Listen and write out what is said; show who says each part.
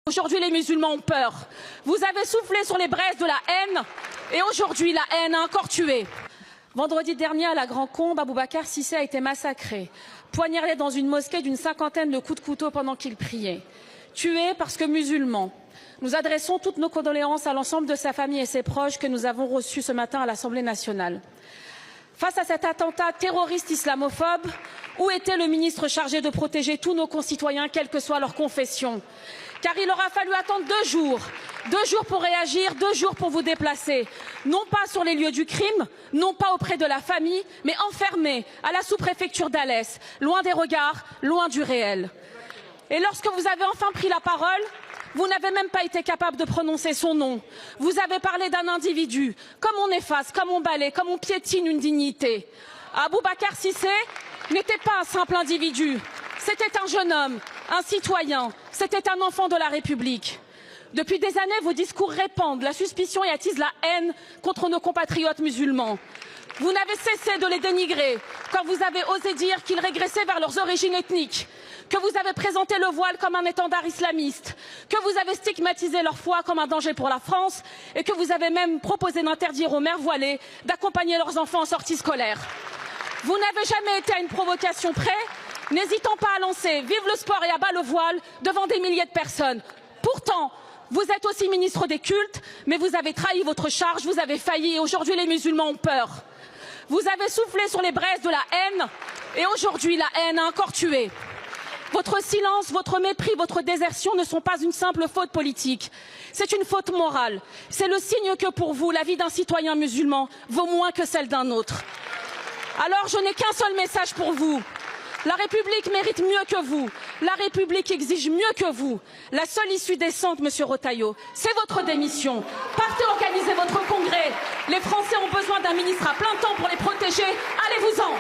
Speaker 1: Aujourd'hui, les musulmans ont peur. Vous avez soufflé sur les braises de la haine et aujourd'hui, la haine a encore tué. Vendredi dernier, à la Grand Combe, Boubacar Cissé a été massacré, poignardé dans une mosquée d'une 50aine de coups de couteau pendant qu'il priait. Tué parce que musulman. Nous adressons toutes nos condoléances à l'ensemble de sa famille et ses proches que nous avons reçus ce matin à l'Assemblée nationale. Face à cet attentat terroriste islamophobe, où était le ministre chargé de protéger tous nos concitoyens, quelle que soit leur confession? Car il aura fallu attendre 2 jours. 2 jours pour réagir, 2 jours pour vous déplacer. Non pas sur les lieux du crime, non pas auprès de la famille, mais enfermés à la sous-préfecture d'Alès, loin des regards, loin du réel. Et lorsque vous avez enfin pris la parole, vous n'avez même pas été capable de prononcer son nom. Vous avez parlé d'un individu, comme on efface, comme on balaie, comme on piétine une dignité. Boubacar Cissé n'était pas un simple individu. C'était un jeune homme, un citoyen, c'était un enfant de la République. Depuis des années, vos discours répandent la suspicion et attisent la haine contre nos compatriotes musulmans. Vous n'avez cessé de les dénigrer quand vous avez osé dire qu'ils régressaient vers leurs origines ethniques, que vous avez présenté le voile comme un étendard islamiste, que vous avez stigmatisé leur foi comme un danger pour la France et que vous avez même proposé d'interdire aux mères voilées d'accompagner leurs enfants en sortie scolaire. Vous n'avez jamais été à une provocation près, n'hésitant pas à lancer « Vive le sport et à bas le voile » devant des milliers de personnes. Pourtant, vous êtes aussi ministre des cultes, mais vous avez trahi votre charge, vous avez failli et aujourd'hui les musulmans ont peur. Vous avez soufflé sur les braises de la haine et aujourd'hui la haine a encore tué. Votre silence, votre mépris, votre désertion ne sont pas une simple faute politique. C'est une faute morale. C'est le signe que pour vous, la vie d'un citoyen musulman vaut moins que celle d'un autre. Alors je n'ai qu'un seul message pour vous. La République mérite mieux que vous. La République exige mieux que vous. La seule issue décente, Monsieur Retailleau, c'est votre démission. Partez organiser votre congrès. Les Français ont besoin d'un ministre à plein temps pour les protéger. Allez-vous-en.